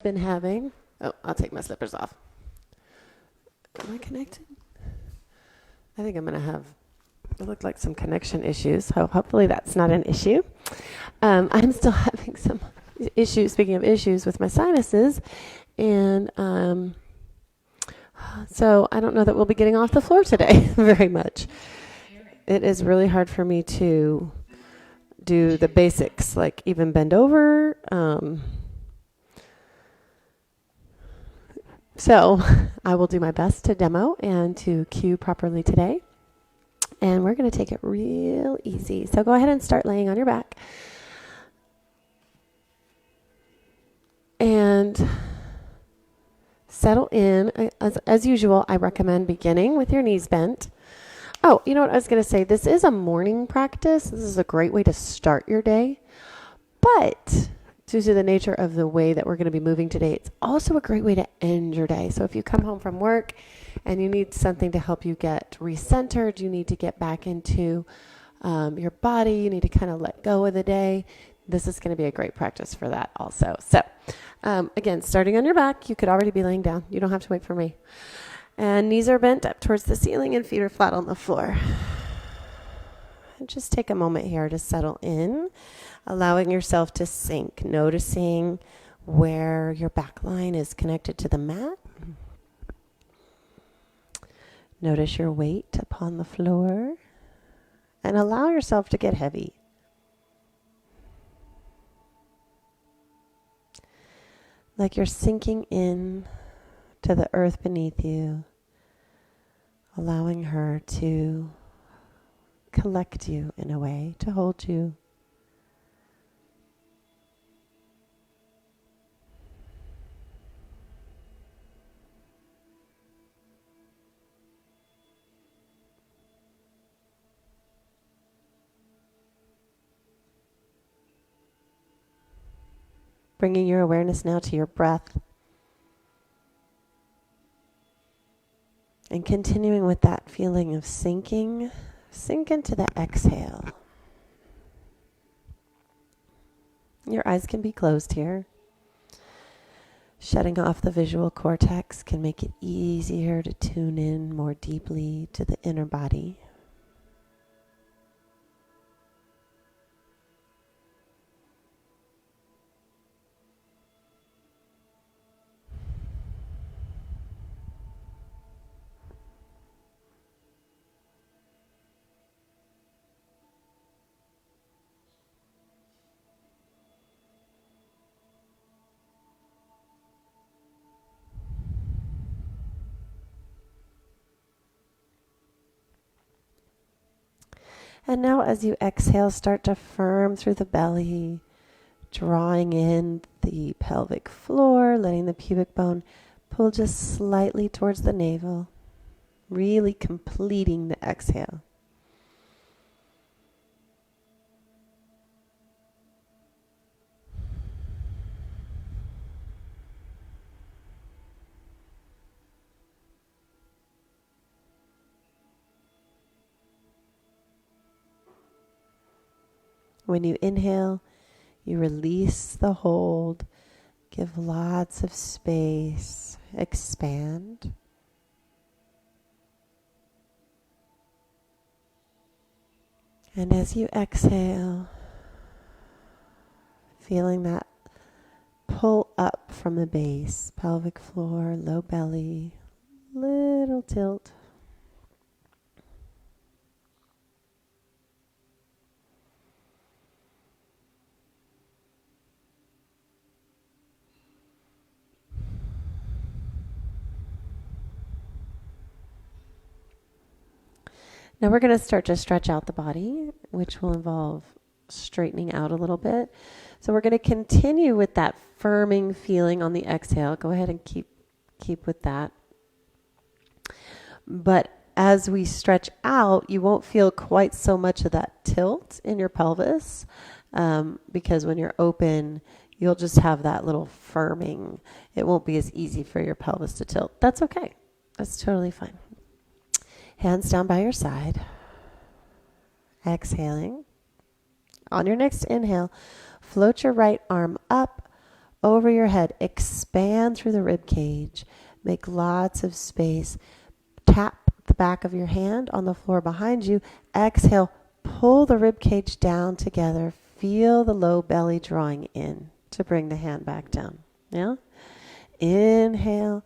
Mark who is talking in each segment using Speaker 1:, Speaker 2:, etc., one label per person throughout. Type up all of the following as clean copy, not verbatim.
Speaker 1: Been having. Oh, I'll take my slippers off. Am I connected? I think I'm going to have. It looked like some connection issues. So hopefully that's not an issue. I'm still having some issues. Speaking of issues with my sinuses, and so I don't know that we'll be getting off the floor today very much. It is really hard for me to do the basics, like even bend over. So I will do my best to demo and to cue properly today. And we're going to take it real easy. So go ahead and start laying on your back. And settle in. As usual, I recommend beginning with your knees bent. Oh, you know what I was going to say? This is a morning practice. This is a great way to start your day. But due to the nature of the way that we're going to be moving today, it's also a great way to end your day. So if you come home from work and you need something to help you get recentered, you need to get back into your body, you need to kind of let go of the day, this is going to be a great practice for that also. So again, starting on your back, you could already be laying down. You don't have to wait for me. And knees are bent up towards the ceiling and feet are flat on the floor. And just take a moment here to settle in, allowing yourself to sink, noticing where your back line is connected to the mat. Notice your weight upon the floor and allow yourself to get heavy. Like you're sinking in to the earth beneath you, allowing her to collect you in a way, to hold you. Bringing your awareness now to your breath. And continuing with that feeling of sinking, sink into the exhale. Your eyes can be closed here. Shutting off the visual cortex can make it easier to tune in more deeply to the inner body. And now as you exhale, start to firm through the belly, drawing in the pelvic floor, letting the pubic bone pull just slightly towards the navel, really completing the exhale. When you inhale, you release the hold, give lots of space, expand. And as you exhale, feeling that pull up from the base, pelvic floor, low belly, little tilt. Now we're going to start to stretch out the body, which will involve straightening out a little bit. So we're going to continue with that firming feeling on the exhale. Go ahead and keep with that. But as we stretch out, you won't feel quite so much of that tilt in your pelvis because when you're open, you'll just have that little firming. It won't be as easy for your pelvis to tilt. That's okay. That's totally fine. Hands down by your side. Exhaling. On your next inhale, float your right arm up over your head. Expand through the rib cage. Make lots of space. Tap the back of your hand on the floor behind you. Exhale, pull the rib cage down together. Feel the low belly drawing in to bring the hand back down. Yeah? Inhale,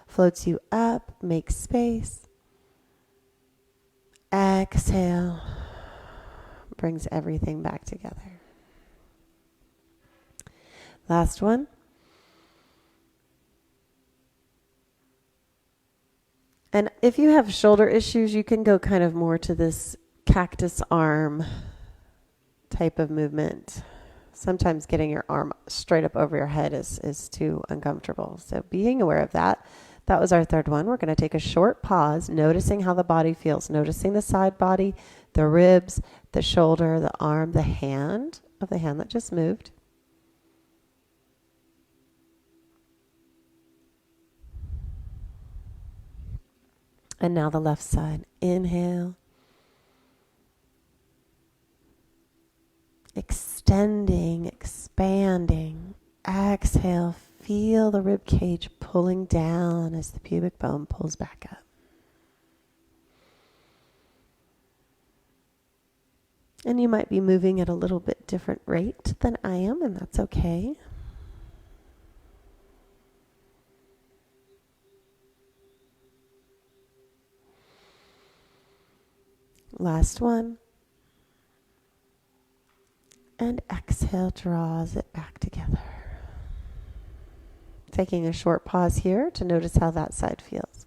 Speaker 1: floats you up, make space. Exhale, brings everything back together. Last one. And if you have shoulder issues, you can go kind of more to this cactus arm type of movement. Sometimes getting your arm straight up over your head is too uncomfortable. So being aware of that. That was our third one. We're going to take a short pause, noticing how the body feels, noticing the side body, the ribs, the shoulder, the arm, the hand of the hand that just moved. And now the left side. Inhale. Extending, expanding. Exhale. Feel the rib cage pulling down as the pubic bone pulls back up. And you might be moving at a little bit different rate than I am, and that's okay. Last one. And exhale, draws it back together. Taking a short pause here to notice how that side feels.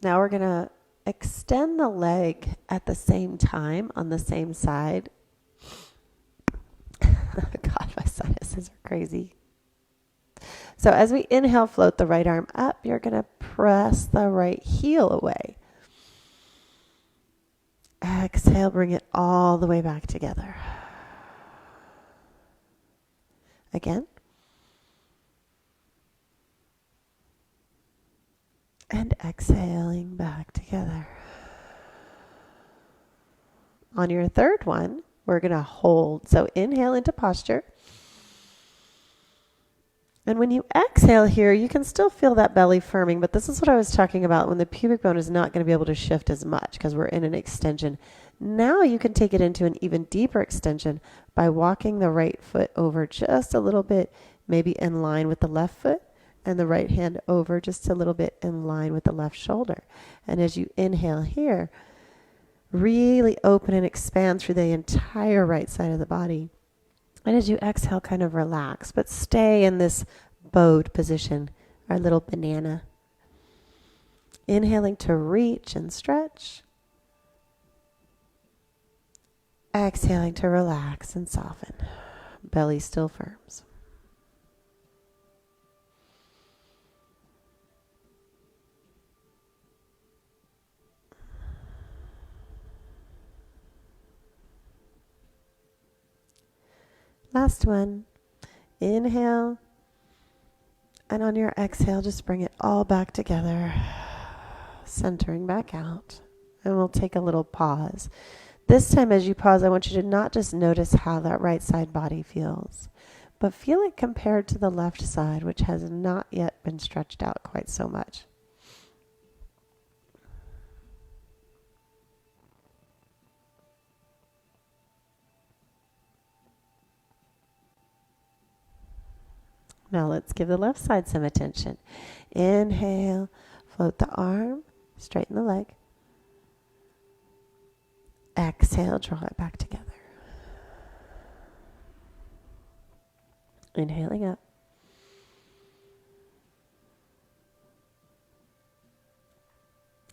Speaker 1: Now we're going to extend the leg at the same time on the same side. God, my sinuses are crazy. So as we inhale, float the right arm up. You're going to press the right heel away. Exhale, bring it all the way back together. Again. And exhaling back together. On your third one, we're going to hold. So inhale into posture. And when you exhale here, you can still feel that belly firming, but this is what I was talking about when the pubic bone is not going to be able to shift as much because we're in an extension. Now you can take it into an even deeper extension by walking the right foot over just a little bit, maybe in line with the left foot, and the right hand over just a little bit in line with the left shoulder. And as you inhale here, really open and expand through the entire right side of the body. And as you exhale, kind of relax, but stay in this bowed position, our little banana. Inhaling to reach and stretch. Exhaling to relax and soften. Belly still firms. Last one. Inhale. And on your exhale, just bring it all back together. Centering back out. And we'll take a little pause. This time as you pause, I want you to not just notice how that right side body feels, but feel it compared to the left side, which has not yet been stretched out quite so much. Now let's give the left side some attention. Inhale, float the arm, straighten the leg. Exhale, draw it back together. Inhaling up.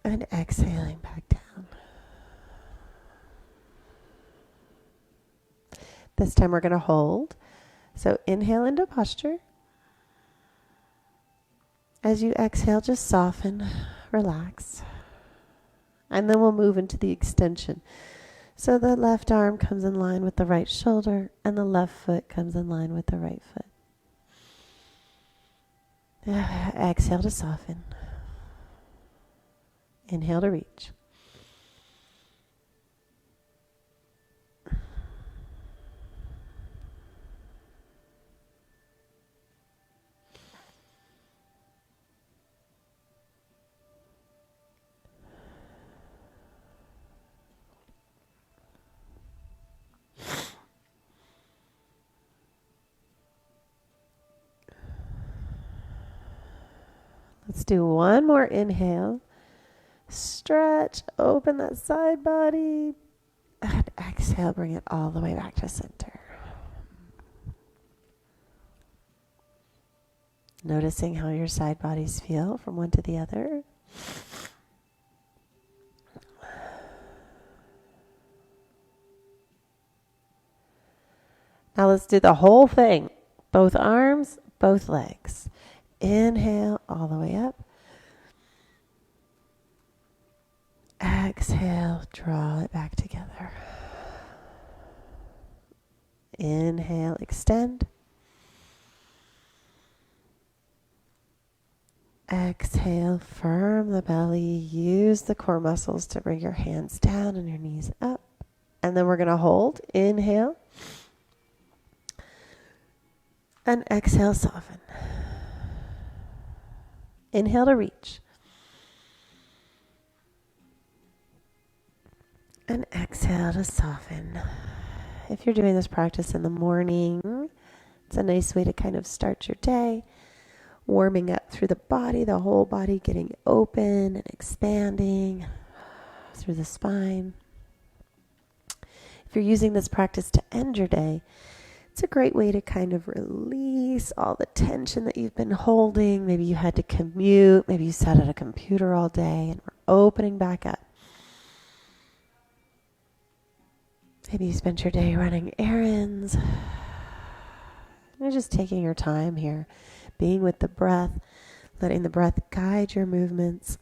Speaker 1: And exhaling back down. This time we're going to hold. So inhale into posture. As you exhale, just soften, relax. And then we'll move into the extension. So the left arm comes in line with the right shoulder and the left foot comes in line with the right foot. Exhale to soften. Inhale to reach. Let's do one more inhale. Stretch, open that side body. And exhale, bring it all the way back to center. Noticing how your side bodies feel from one to the other. Now let's do the whole thing. Both arms, both legs. Inhale all the way up. Exhale, draw it back together. Inhale, extend. Exhale, firm the belly. Use the core muscles to bring your hands down and your knees up. And then we're going to hold. Inhale. And exhale, soften. Inhale to reach. And exhale to soften. If you're doing this practice in the morning, it's a nice way to kind of start your day. Warming up through the body, the whole body getting open and expanding through the spine. If you're using this practice to end your day, it's a great way to kind of release all the tension that you've been holding. Maybe you had to commute. Maybe you sat at a computer all day and we're opening back up. Maybe you spent your day running errands. You're just taking your time here, being with the breath, letting the breath guide your movements.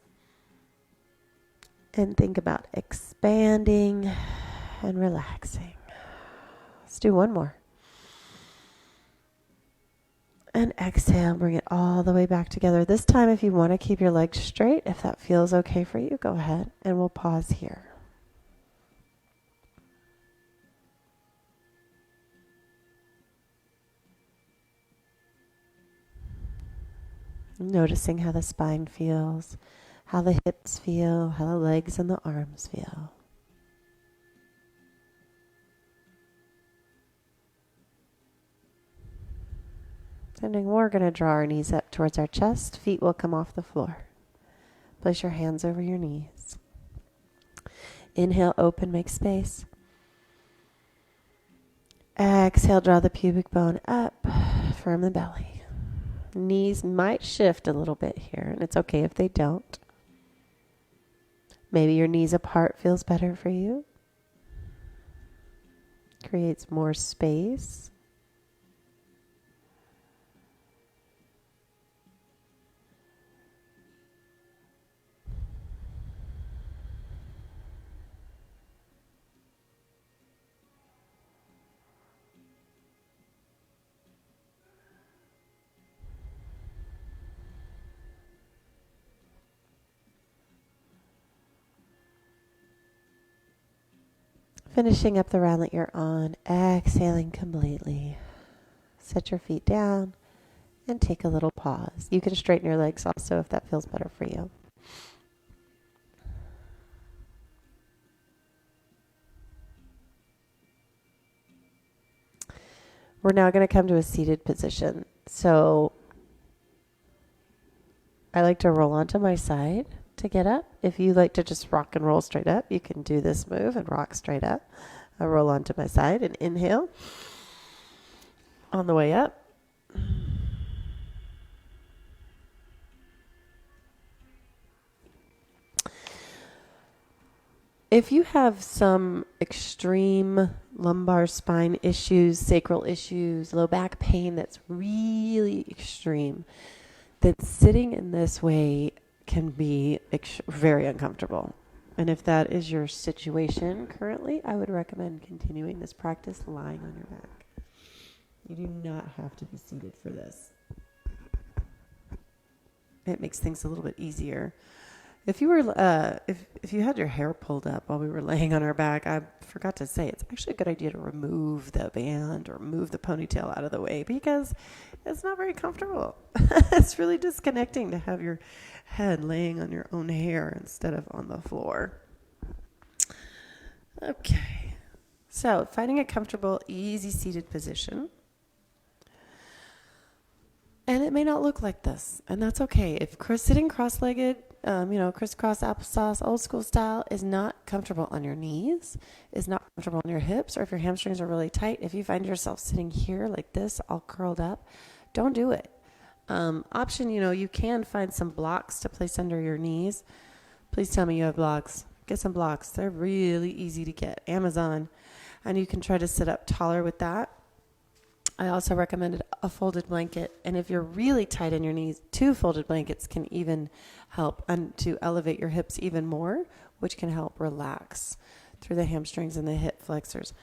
Speaker 1: And think about expanding and relaxing. Let's do one more. And exhale, bring it all the way back together. This time, if you want to keep your legs straight, if that feels okay for you, go ahead and we'll pause here. Noticing how the spine feels, how the hips feel, how the legs and the arms feel. And then we're going to draw our knees up towards our chest. Feet will come off the floor. Place your hands over your knees. Inhale, open, make space. Exhale, draw the pubic bone up, firm the belly. Knees might shift a little bit here, and it's okay if they don't. Maybe your knees apart feels better for you. Creates more space. Finishing up the round that you're on, exhaling completely. Set your feet down and take a little pause. You can straighten your legs also if that feels better for you. We're now going to come to a seated position. So I like to roll onto my side to get up. If you like to just rock and roll straight up, you can do this move and rock straight up. I roll onto my side and inhale on the way up. If you have some extreme lumbar spine issues, sacral issues, low back pain that's really extreme, then sitting in this way can be very uncomfortable. And if that is your situation currently, I would recommend continuing this practice lying on your back. You do not have to be seated for this. It makes things a little bit easier. If you were, if you had your hair pulled up while we were laying on our back, I forgot to say it's actually a good idea to remove the band or move the ponytail out of the way because it's not very comfortable. It's really disconnecting to have your head laying on your own hair instead of on the floor. Okay, so finding a comfortable, easy seated position. And it may not look like this, and that's okay. If sitting cross-legged, crisscross applesauce, old school style, is not comfortable on your knees, is not comfortable on your hips, or if your hamstrings are really tight, if you find yourself sitting here like this, all curled up, don't do it. Option, you can find some blocks to place under your knees. Please tell me you have blocks. Get some blocks. They're really easy to get. Amazon. And you can try to sit up taller with that. I also recommended a folded blanket. And if you're really tight in your knees, 2 folded blankets can even help to elevate your hips even more, which can help relax through the hamstrings and the hip flexors.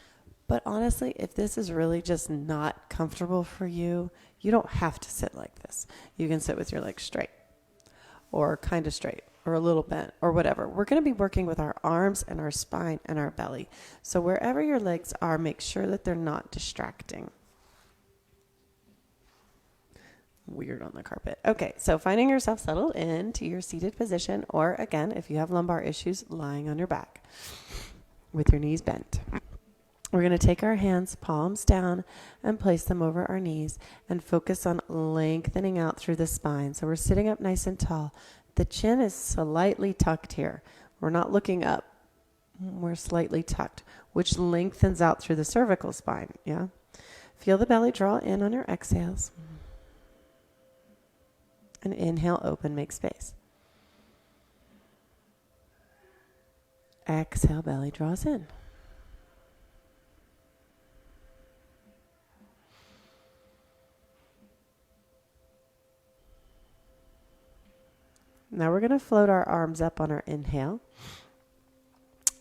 Speaker 1: But honestly, if this is really just not comfortable for you, you don't have to sit like this. You can sit with your legs straight or kind of straight or a little bent or whatever. We're going to be working with our arms and our spine and our belly. So wherever your legs are, make sure that they're not distracting. Weird on the carpet. Okay, so finding yourself settled into your seated position, or again, if you have lumbar issues, lying on your back with your knees bent. We're going to take our hands, palms down, and place them over our knees and focus on lengthening out through the spine. So we're sitting up nice and tall. The chin is slightly tucked here. We're not looking up. We're slightly tucked, which lengthens out through the cervical spine. Yeah. Feel the belly draw in on your exhales. And inhale, open, make space. Exhale, belly draws in. Now we're going to float our arms up on our inhale.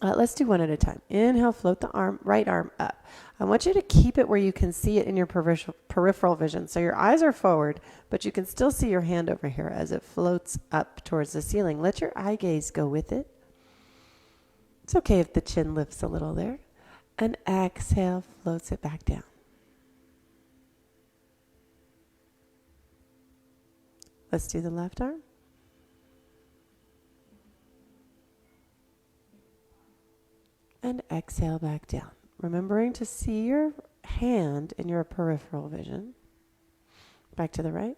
Speaker 1: Let's do one at a time. Inhale, float the right arm up. I want you to keep it where you can see it in your peripheral vision. So your eyes are forward, but you can still see your hand over here as it floats up towards the ceiling. Let your eye gaze go with it. It's okay if the chin lifts a little there. And exhale, floats it back down. Let's do the left arm. And exhale back down. Remembering to see your hand in your peripheral vision. Back to the right.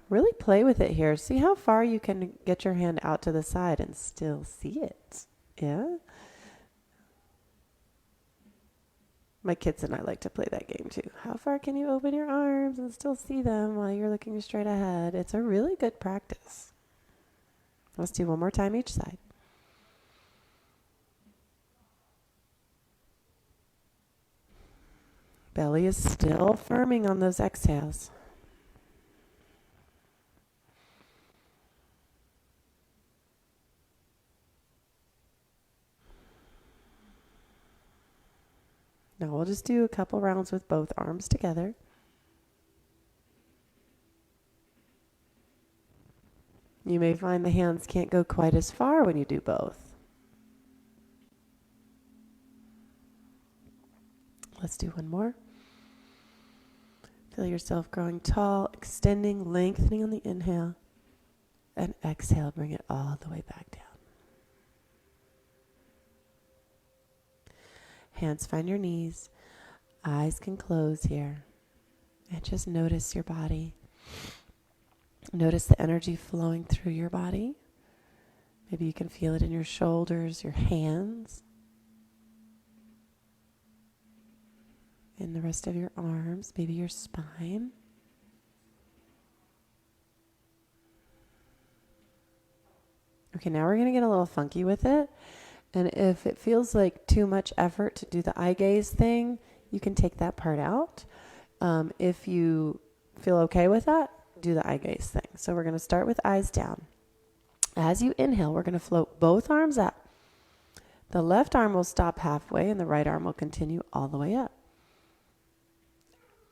Speaker 1: Really play with it here. See how far you can get your hand out to the side and still see it. Yeah? My kids and I like to play that game too. How far can you open your arms and still see them while you're looking straight ahead? It's a really good practice. Let's do one more time each side. Belly is still firming on those exhales. Now we'll just do a couple rounds with both arms together. You may find the hands can't go quite as far when you do both. Let's do one more. Feel yourself growing tall, extending, lengthening on the inhale. And exhale, bring it all the way back down. Hands find your knees. Eyes can close here. And just notice your body. Notice the energy flowing through your body. Maybe you can feel it in your shoulders, your hands, in the rest of your arms, maybe your spine. Okay, now we're going to get a little funky with it. And if it feels like too much effort to do the eye gaze thing, you can take that part out. If you feel okay with that, do the eye gaze thing. So we're going to start with eyes down. As you inhale, we're going to float both arms up. The left arm will stop halfway and the right arm will continue all the way up.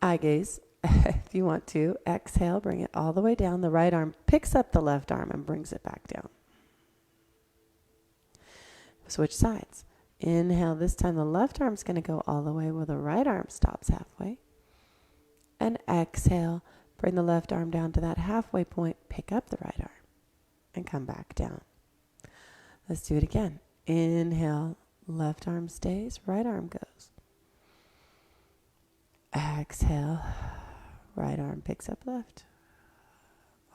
Speaker 1: Eye gaze. if you want to, exhale, bring it all the way down. The right arm picks up the left arm and brings it back down. Switch sides. Inhale, this time the left arm's going to go all the way while the right arm stops halfway. And exhale, bring the left arm down to that halfway point, pick up the right arm, and come back down. Let's do it again. Inhale, left arm stays, right arm goes. Exhale, right arm picks up left,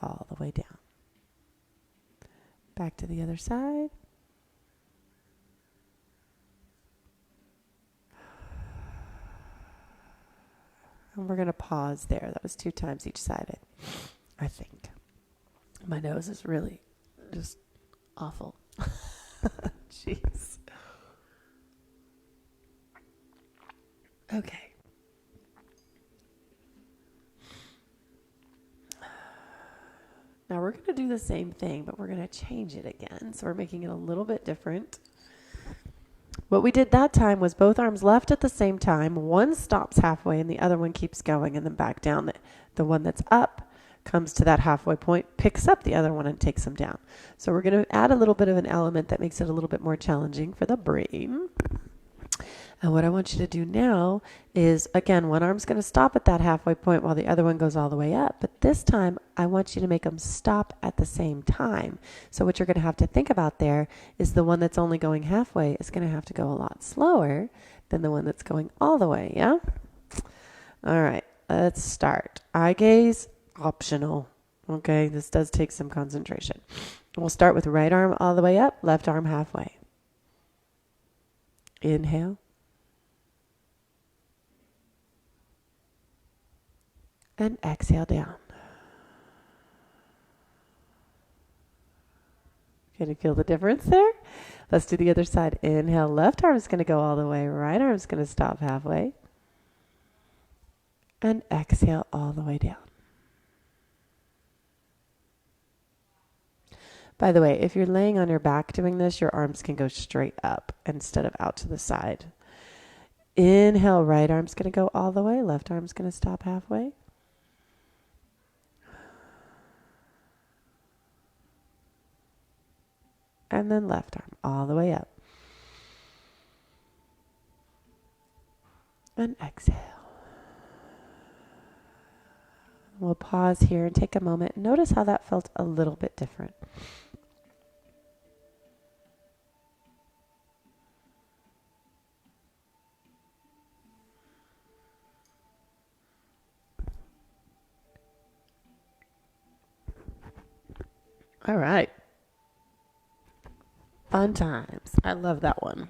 Speaker 1: all the way down. Back to the other side. And we're going to pause there. That was 2 times each side, I think. My nose is really just awful. Jeez. Okay. Now we're going to do the same thing, but we're going to change it again. So we're making it a little bit different. What we did that time was both arms left at the same time. One stops halfway and the other one keeps going and then back down. The one that's up comes to that halfway point, picks up the other one and takes them down. So we're going to add a little bit of an element that makes it a little bit more challenging for the brain. And what I want you to do now is, again, one arm's going to stop at that halfway point while the other one goes all the way up. But this time, I want you to make them stop at the same time. So what you're going to have to think about there is the one that's only going halfway is going to have to go a lot slower than the one that's going all the way, yeah? All right, let's start. Eye gaze, optional. Okay, this does take some concentration. We'll start with right arm all the way up, left arm halfway. Inhale. And exhale down. Can you feel the difference there? Let's do the other side. Inhale, left arm is going to go all the way. Right arm is going to stop halfway. And exhale all the way down. By the way, if you're laying on your back doing this, your arms can go straight up instead of out to the side. Inhale, right arm's going to go all the way. Left arm's going to stop halfway. And then left arm all the way up. And exhale. We'll pause here and take a moment. Notice how that felt a little bit different. All right. Fun times. I love that one.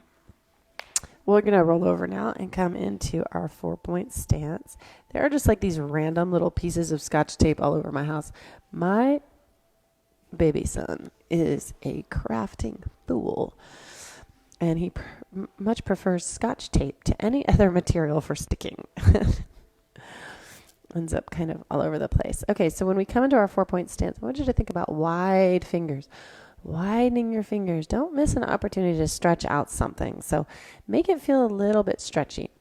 Speaker 1: We're going to roll over now and come into our 4-point stance. There are just like these random little pieces of Scotch tape all over my house. My baby son is a crafting fool, and he much prefers Scotch tape to any other material for sticking. Ends up kind of all over the place. Okay, so when we come into our 4-point stance, I want you to think about wide fingers. Widening your fingers. Don't miss an opportunity to stretch out something. So make it feel a little bit stretchy.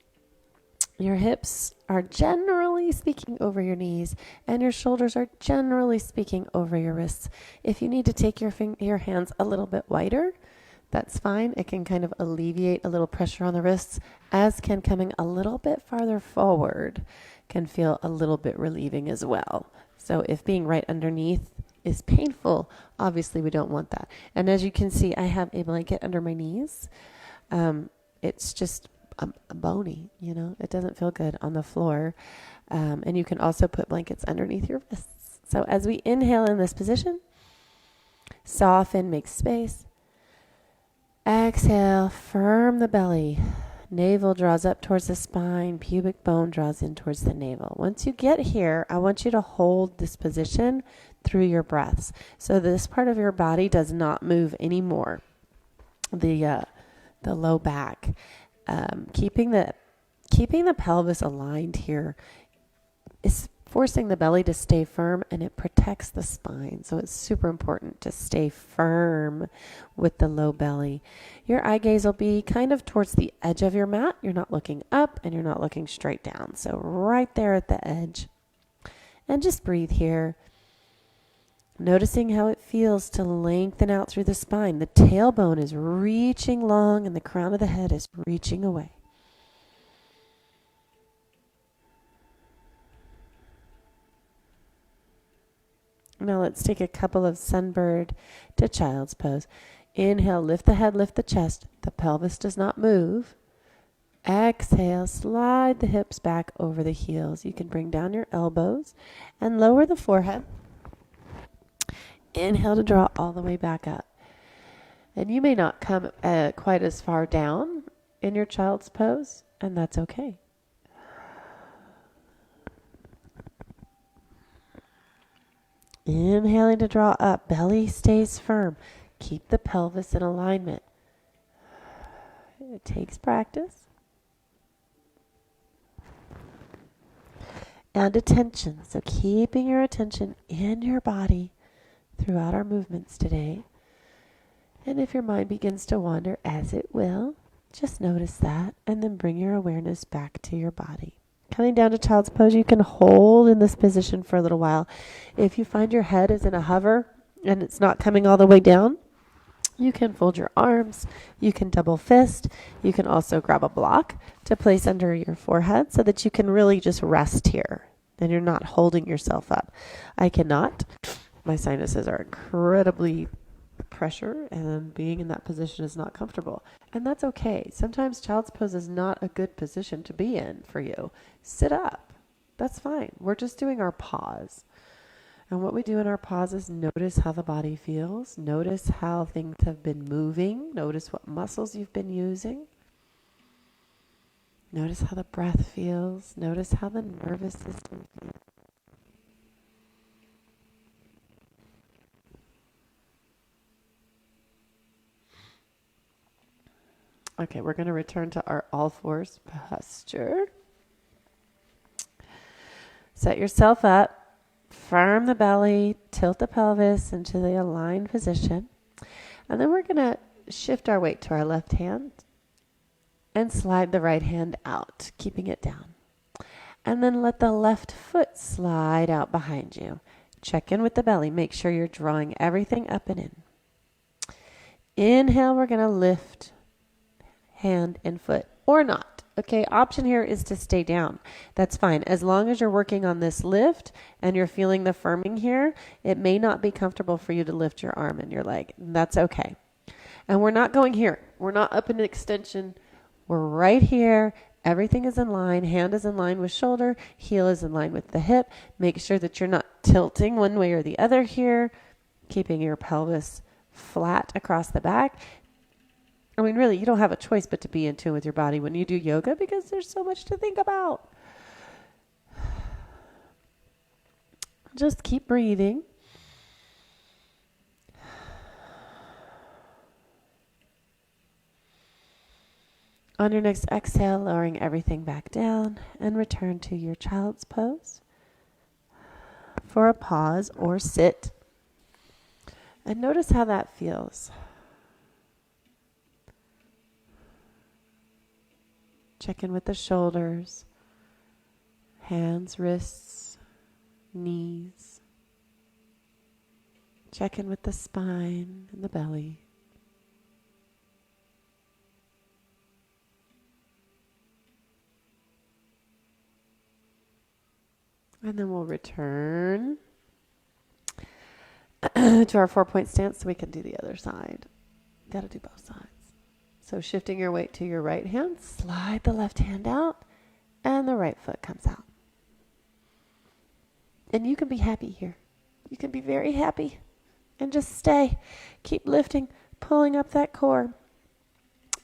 Speaker 1: Your hips are generally speaking over your knees, and your shoulders are generally speaking over your wrists. If you need to take your hands a little bit wider, that's fine. It can kind of alleviate a little pressure on the wrists, as can coming a little bit farther forward can feel a little bit relieving as well. So if being right underneath is painful, obviously we don't want that. And as you can see, I have a blanket under my knees. It's just a bony, it doesn't feel good on the floor. And you can also put blankets underneath your wrists. So as we inhale in this position, soften, make space. Exhale, firm the belly. Navel draws up towards the spine. Pubic bone draws in towards the navel. Once you get here, I want you to hold this position through your breaths. So this part of your body does not move anymore. The low back. Keeping the pelvis aligned here is forcing the belly to stay firm, and it protects the spine. So it's super important to stay firm with the low belly. Your eye gaze will be kind of towards the edge of your mat. You're not looking up and you're not looking straight down. So right there at the edge. And just breathe here. Noticing how it feels to lengthen out through the spine. The tailbone is reaching long and the crown of the head is reaching away. Now let's take a couple of sunbird to child's pose. Inhale, lift the head, lift the chest. The pelvis does not move. Exhale, slide the hips back over the heels. You can bring down your elbows and lower the forehead. Inhale to draw all the way back up. And you may not come quite as far down in your child's pose, and that's okay. Inhaling to draw up, belly stays firm. Keep the pelvis in alignment. It takes practice. And attention. So keeping your attention in your body throughout our movements today. And if your mind begins to wander, as it will, just notice that and then bring your awareness back to your body. Coming down to child's pose, you can hold in this position for a little while. If you find your head is in a hover and it's not coming all the way down, you can fold your arms, you can double fist, you can also grab a block to place under your forehead so that you can really just rest here and you're not holding yourself up. I cannot. My sinuses are incredibly pressure and being in that position is not comfortable. And that's okay. Sometimes child's pose is not a good position to be in for you. Sit up. That's fine. We're just doing our pause. And what we do in our pause is notice how the body feels. Notice how things have been moving. Notice what muscles you've been using. Notice how the breath feels. Notice how the nervous system feels. Okay, we're going to return to our all fours posture. Set yourself up, firm the belly, tilt the pelvis into the aligned position. And then we're going to shift our weight to our left hand and slide the right hand out, keeping it down. And then let the left foot slide out behind you. Check in with the belly. Make sure you're drawing everything up and in. Inhale, we're going to lift hand and foot, or not. Okay, option here is to stay down. That's fine. As long as you're working on this lift and you're feeling the firming here, it may not be comfortable for you to lift your arm and your leg. That's okay. And we're not going here. We're not up in an extension. We're right here. Everything is in line. Hand is in line with shoulder. Heel is in line with the hip. Make sure that you're not tilting one way or the other here. Keeping your pelvis flat across the back. I mean, really, you don't have a choice but to be in tune with your body when you do yoga because there's so much to think about. Just keep breathing. On your next exhale, lowering everything back down and return to your child's pose for a pause or sit. And notice how that feels. Check in with the shoulders, hands, wrists, knees. Check in with the spine and the belly. And then we'll return to our 4-point stance so we can do the other side. Got to do both sides. So shifting your weight to your right hand, slide the left hand out, and the right foot comes out. And you can be happy here. You can be very happy. And just stay. Keep lifting, pulling up that core.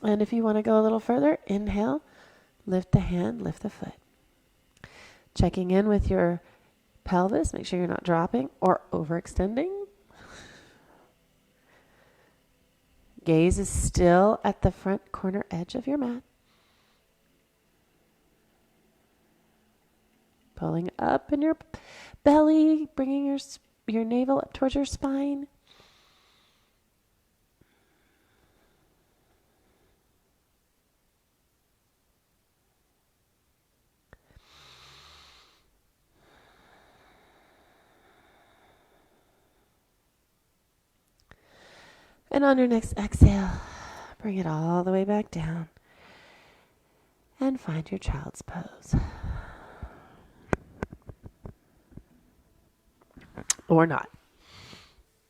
Speaker 1: And if you want to go a little further, inhale, lift the hand, lift the foot. Checking in with your pelvis, make sure you're not dropping or overextending. Gaze is still at the front corner edge of your mat. Pulling up in your belly, bringing your navel up towards your spine. And on your next exhale, bring it all the way back down and find your child's pose. Or not.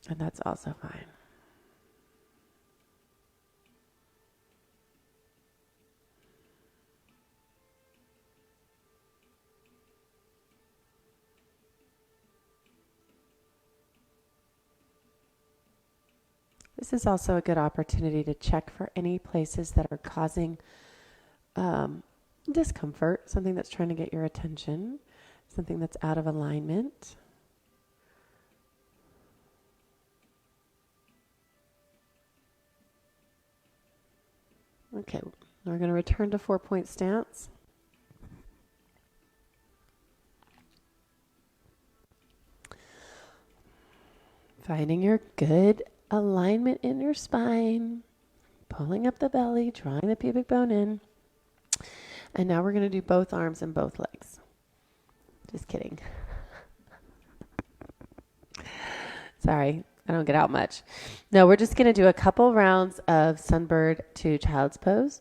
Speaker 1: And that's also fine. This is also a good opportunity to check for any places that are causing discomfort, something that's trying to get your attention, something that's out of alignment. Okay, we're going to return to 4-point stance. Finding your good alignment in your spine, pulling up the belly, drawing the pubic bone in. And now we're going to do both arms and both legs. Just kidding. Sorry, I don't get out much. No, we're just going to do a couple rounds of sunbird to child's pose.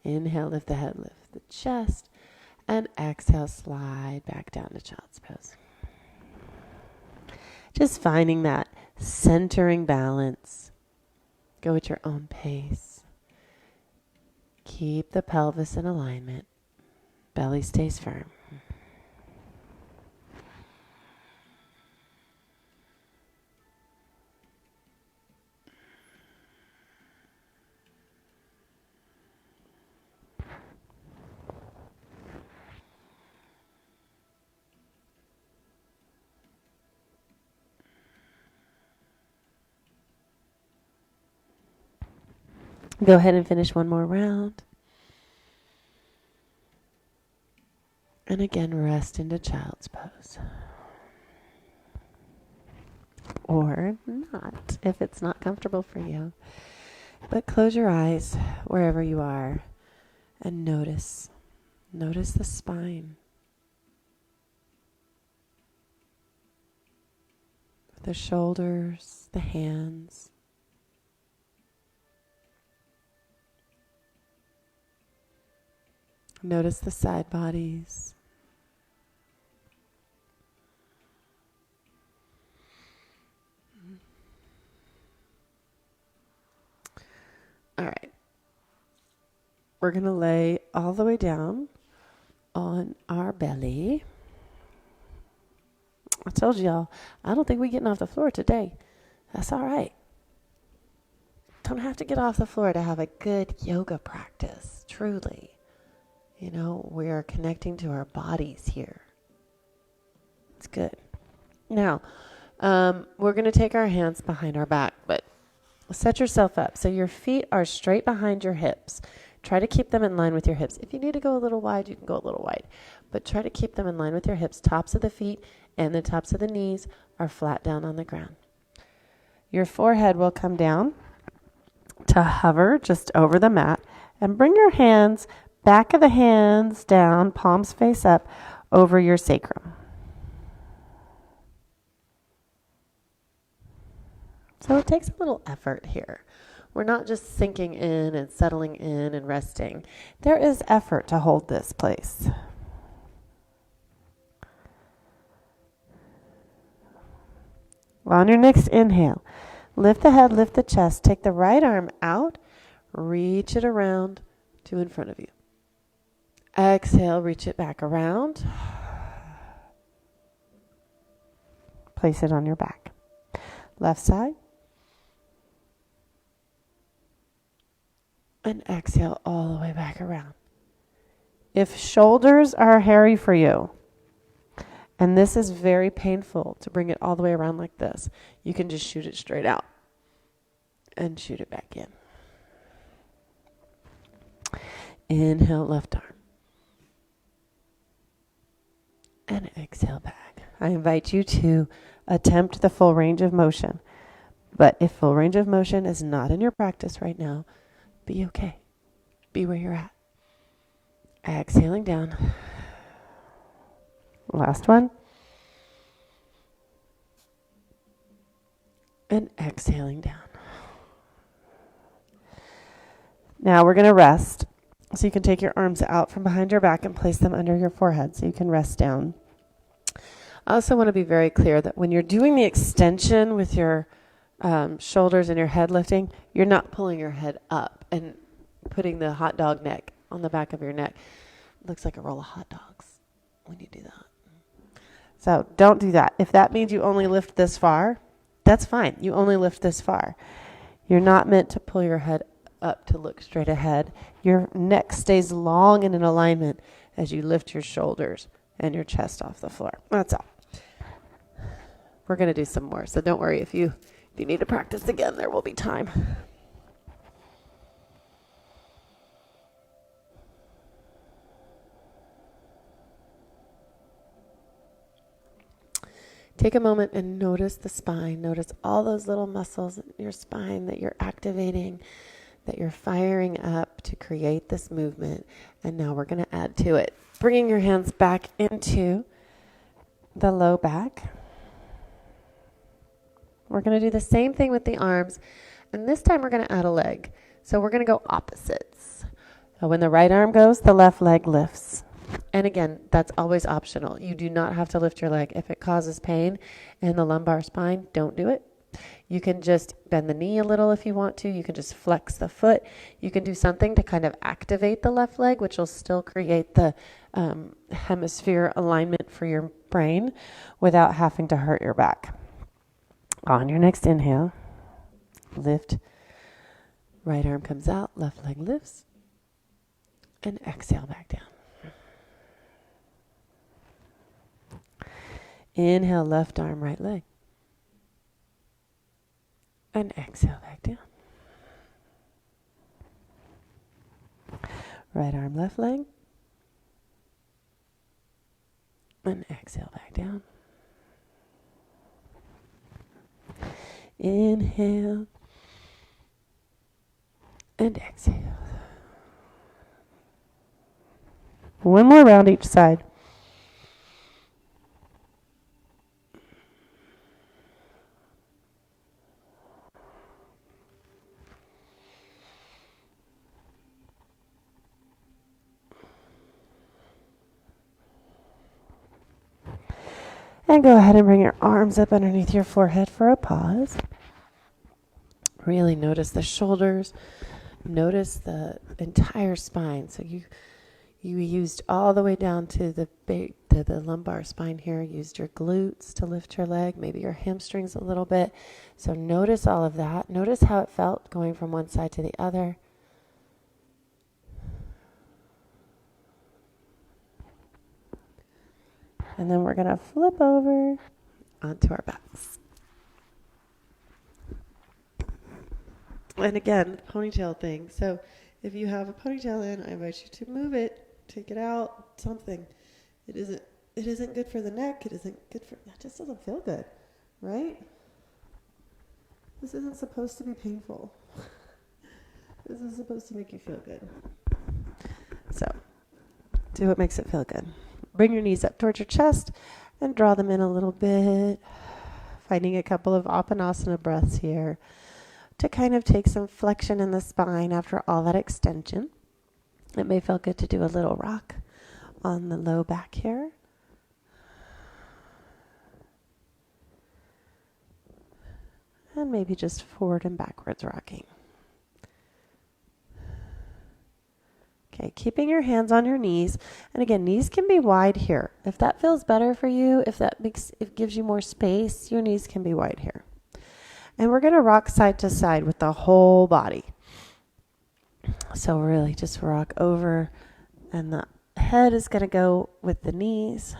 Speaker 1: Inhale, lift the head, lift the chest. And exhale, slide back down to child's pose. Just finding that centering balance. Go at your own pace. Keep the pelvis in alignment. Belly stays firm. Go ahead and finish one more round. And again, rest into child's pose. Or not, if it's not comfortable for you. But close your eyes wherever you are and notice. Notice the spine. The shoulders, the hands. Notice the side bodies. All right. We're going to lay all the way down on our belly. I told y'all, I don't think we're getting off the floor today. That's all right. Don't have to get off the floor to have a good yoga practice, truly. You know, we are connecting to our bodies here. It's good. Now, we're going to take our hands behind our back, but set yourself up. So your feet are straight behind your hips. Try to keep them in line with your hips. If you need to go a little wide, you can go a little wide. But try to keep them in line with your hips. Tops of the feet and the tops of the knees are flat down on the ground. Your forehead will come down to hover just over the mat. And bring your hands, back of the hands down, palms face up, over your sacrum. So it takes a little effort here. We're not just sinking in and settling in and resting. There is effort to hold this place. On your next inhale, lift the head, lift the chest. Take the right arm out, reach it around to in front of you. Exhale, reach it back around. Place it on your back. Left side. And exhale all the way back around. If shoulders are hairy for you, and this is very painful to bring it all the way around like this, you can just shoot it straight out and shoot it back in. Inhale, left arm. And exhale back. I invite you to attempt the full range of motion. But if full range of motion is not in your practice right now, be okay. Be where you're at. Exhaling down. Last one. And exhaling down. Now we're going to rest. So you can take your arms out from behind your back and place them under your forehead so you can rest down. I also want to be very clear that when you're doing the extension with your shoulders and your head lifting, you're not pulling your head up and putting the hot dog neck on the back of your neck. It looks like a roll of hot dogs when you do that. So don't do that. If that means you only lift this far, that's fine. You only lift this far. You're not meant to pull your head up to look straight ahead. Your neck stays long and in alignment as you lift your shoulders and your chest off the floor. That's all. We're going to do some more, so don't worry. If you need to practice again, there will be time. Take a moment and notice the spine. Notice all those little muscles in your spine that you're activating, that you're firing up to create this movement. And now we're going to add to it. Bringing your hands back into the low back. We're going to do the same thing with the arms. And this time we're going to add a leg. So we're going to go opposites. So when the right arm goes, the left leg lifts. And again, that's always optional. You do not have to lift your leg. If it causes pain in the lumbar spine, don't do it. You can just bend the knee a little if you want to. You can just flex the foot. You can do something to kind of activate the left leg, which will still create the hemisphere alignment for your brain without having to hurt your back. On your next inhale, lift. Right arm comes out, left leg lifts. And exhale back down. Inhale, left arm, right leg. And exhale back down. Right arm, left leg. And exhale back down. Inhale. And exhale. One more round each side. And go ahead and bring your arms up underneath your forehead for a pause. Really notice the shoulders. Notice the entire spine. So you used all the way down to the lumbar spine here. Used your glutes to lift your leg, maybe your hamstrings a little bit. So notice all of that. Notice how it felt going from one side to the other. And then we're going to flip over onto our backs. And again, ponytail thing. So if you have a ponytail in, I invite you to move it, take it out, something. It isn't good for the neck. It isn't good for, that just doesn't feel good, right? This isn't supposed to be painful. This is supposed to make you feel good. So do what makes it feel good. Bring your knees up towards your chest and draw them in a little bit. Finding a couple of Apanasana breaths here to kind of take some flexion in the spine after all that extension. It may feel good to do a little rock on the low back here. And maybe just forward and backwards rocking. Okay, keeping your hands on your knees. And again, knees can be wide here. If that feels better for you, if it gives you more space, your knees can be wide here. And we're going to rock side to side with the whole body. So really just rock over, and the head is going to go with the knees.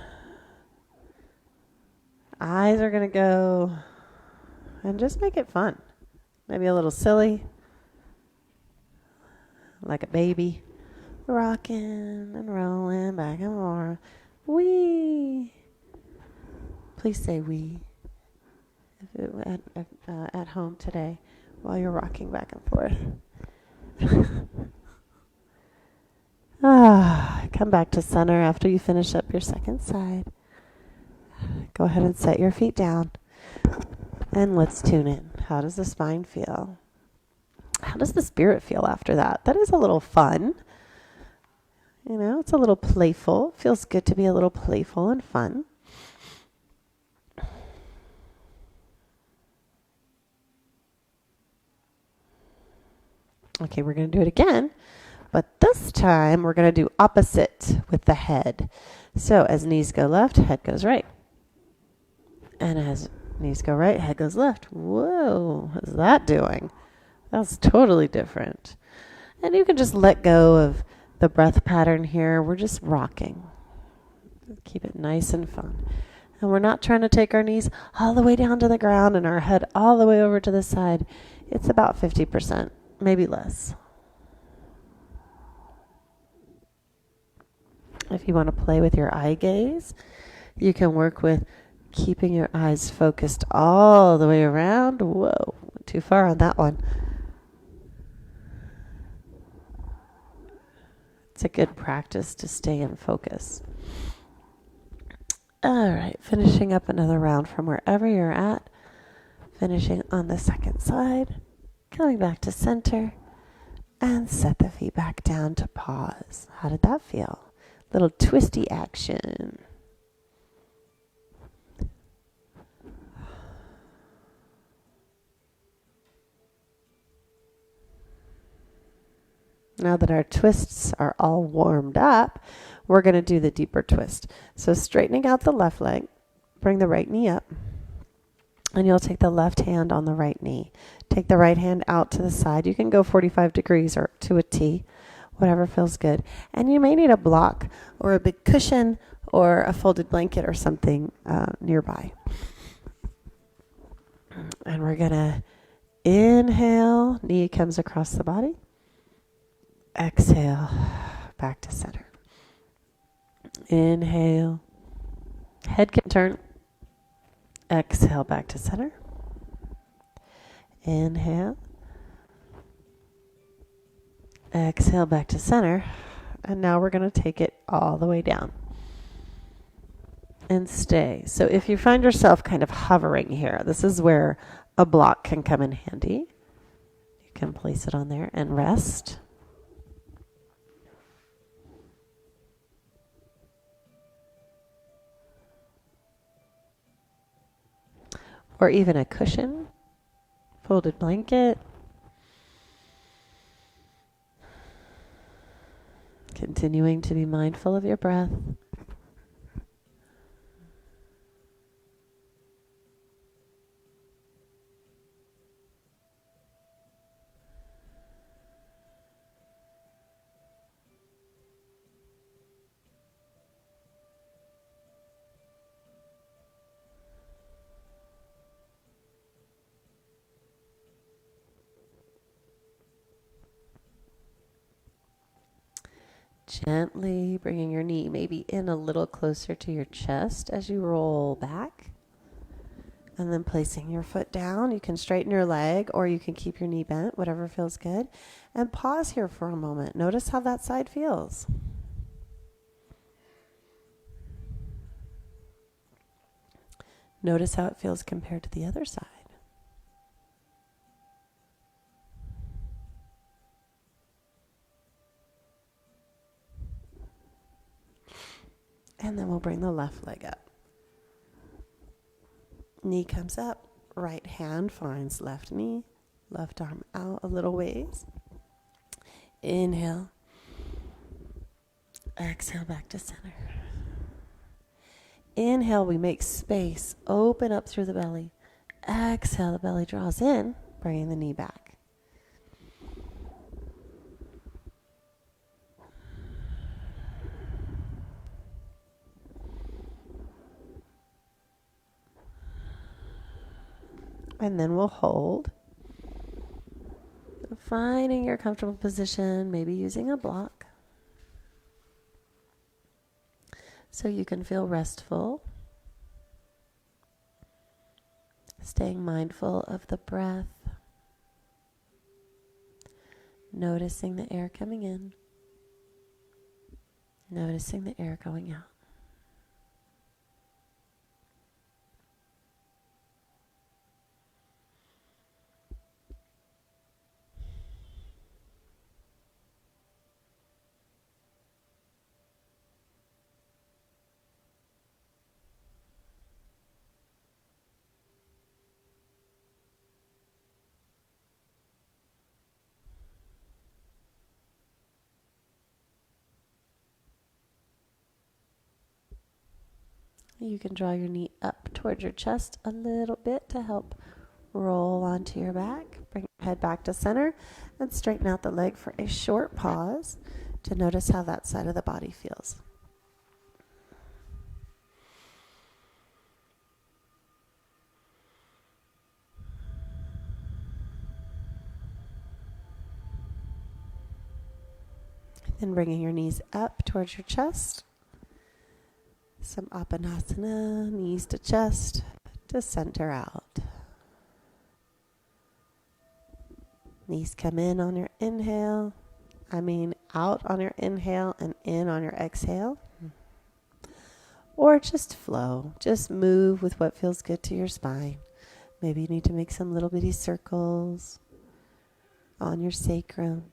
Speaker 1: Eyes are going to go, and just make it fun. Maybe a little silly, like a baby. Rocking and rolling back and forth. Wee. Please say wee at home today while you're rocking back and forth. Come back to center after you finish up your second side. Go ahead and set your feet down. And let's tune in. How does the spine feel? How does the spirit feel after that? That is a little fun. You know, it's a little playful. Feels good to be a little playful and fun. Okay, we're going to do it again, but this time we're going to do opposite with the head. So as knees go left, head goes right. And as knees go right, head goes left. Whoa, what's that doing? That's totally different. And you can just let go of the breath pattern here. We're just rocking. Keep it nice and fun. And we're not trying to take our knees all the way down to the ground and our head all the way over to the side. It's about 50%, maybe less. If you want to play with your eye gaze, you can work with keeping your eyes focused all the way around. Whoa, too far on that one. It's a good practice to stay in focus. All right, finishing up another round from wherever you're at. Finishing on the second side. Coming back to center. And set the feet back down to pause. How did that feel? Little twisty action. Now that our twists are all warmed up, we're going to do the deeper twist. So straightening out the left leg, bring the right knee up, and you'll take the left hand on the right knee. Take the right hand out to the side. You can go 45 degrees or to a T, whatever feels good. And you may need a block or a big cushion or a folded blanket or something nearby. And we're going to inhale, knee comes across the body. Exhale, back to center. Inhale, head can turn. Exhale, back to center. Inhale. Exhale, back to center. And now we're going to take it all the way down. And stay. So if you find yourself kind of hovering here, this is where a block can come in handy. You can place it on there and rest. Or even a cushion, folded blanket. Continuing to be mindful of your breath. Gently bringing your knee maybe in a little closer to your chest as you roll back. And then placing your foot down. You can straighten your leg or you can keep your knee bent, whatever feels good. And pause here for a moment. Notice how that side feels. Notice how it feels compared to the other side. And then we'll bring the left leg up. Knee comes up, right hand finds left knee, left arm out a little ways. Inhale. Exhale, back to center. Inhale, we make space, open up through the belly. Exhale, the belly draws in, bringing the knee back. And then we'll hold. Finding your comfortable position, maybe using a block. So you can feel restful. Staying mindful of the breath. Noticing the air coming in. Noticing the air going out. You can draw your knee up towards your chest a little bit to help roll onto your back. Bring your head back to center and straighten out the leg for a short pause to notice how that side of the body feels. Then bringing your knees up towards your chest. Some Apanasana, knees to chest, to center out. Knees come in on your inhale. Out on your inhale and in on your exhale. Or just flow. Just move with what feels good to your spine. Maybe you need to make some little bitty circles on your sacrum.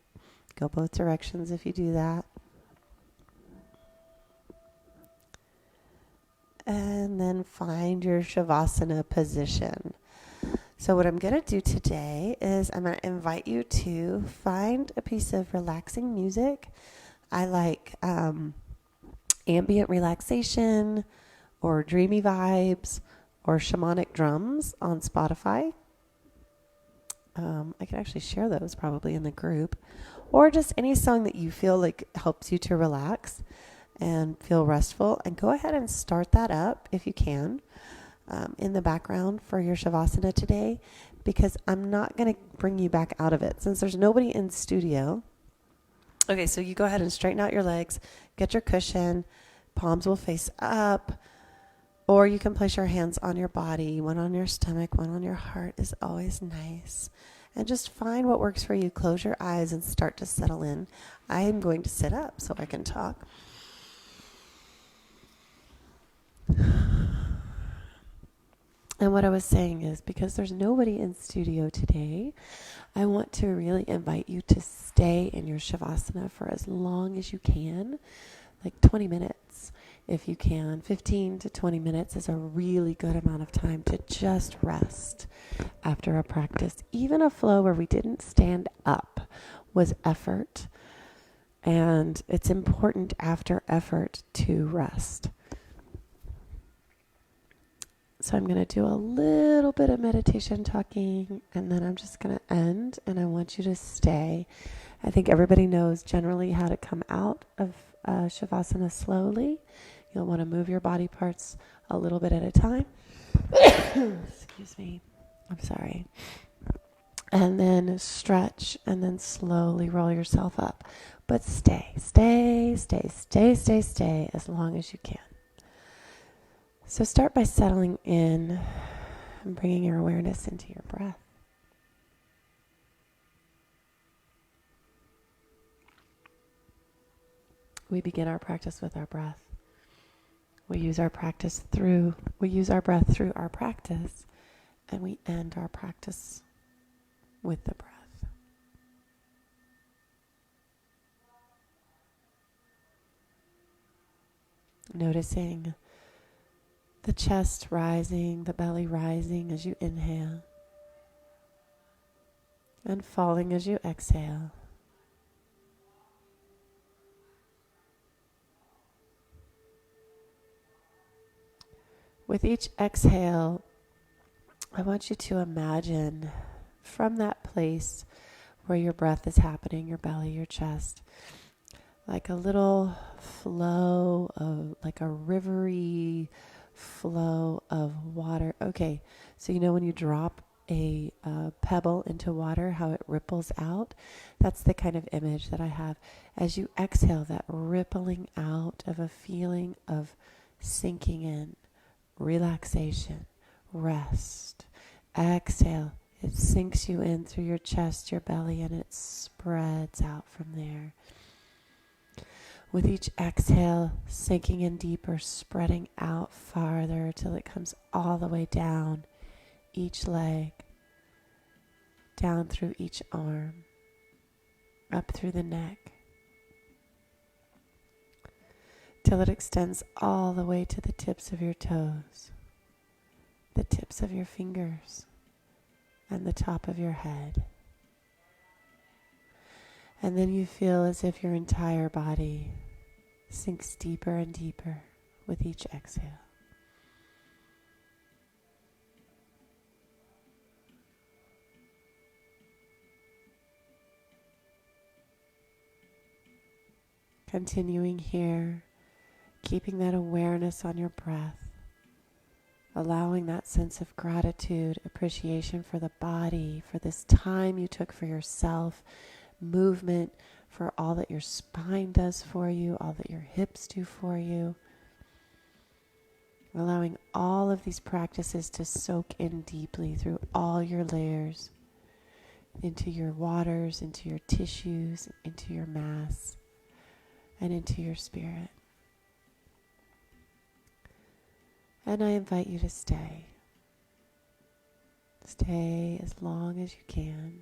Speaker 1: Go both directions if you do that. And then find your Shavasana position. So what I'm going to do today is I'm going to invite you to find a piece of relaxing music. I like ambient relaxation or dreamy vibes or shamanic drums on Spotify. I can actually share those probably in the group. Or just any song that you feel like helps you to relax and feel restful. And go ahead and start that up if you can in the background for your Shavasana today, because I'm not going to bring you back out of it since there's nobody in studio. Okay, so you go ahead and straighten out your legs, get your cushion, palms will face up, or you can place your hands on your body, one on your stomach, one on your heart is always nice. And just find what works for you. Close your eyes and start to settle in. I am going to sit up so I can talk. And what I was saying is, because there's nobody in studio today, I want to really invite you to stay in your Shavasana for as long as you can, like 20 minutes if you can. 15 to 20 minutes is a really good amount of time to just rest after a practice. Even a flow where we didn't stand up was effort. And it's important after effort to rest. So I'm going to do a little bit of meditation talking, and then I'm just going to end, and I want you to stay. I think everybody knows generally how to come out of Shavasana slowly. You'll want to move your body parts a little bit at a time. Excuse me. I'm sorry. And then stretch, and then slowly roll yourself up. But stay as long as you can. So start by settling in and bringing your awareness into your breath. We begin our practice with our breath. We use our breath through our practice, and we end our practice with the breath. Noticing the chest rising, the belly rising as you inhale, and falling as you exhale. With each exhale, I want you to imagine from that place where your breath is happening, your belly, your chest, like a little flow of, like a rivery flow of water. Okay, so you know when you drop a pebble into water, how it ripples out? That's the kind of image that I have. As you exhale, that rippling out of a feeling of sinking in, relaxation, rest. Exhale, it sinks you in through your chest, your belly, and it spreads out from there. With each exhale, sinking in deeper, spreading out farther till it comes all the way down each leg, down through each arm, up through the neck, till it extends all the way to the tips of your toes, the tips of your fingers, and the top of your head. And then you feel as if your entire body sinks deeper and deeper with each exhale. Continuing here, keeping that awareness on your breath, allowing that sense of gratitude, appreciation for the body, for this time you took for yourself, movement, for all that your spine does for you, all that your hips do for you. Allowing all of these practices to soak in deeply through all your layers, into your waters, into your tissues, into your mass, and into your spirit. And I invite you to stay. Stay as long as you can.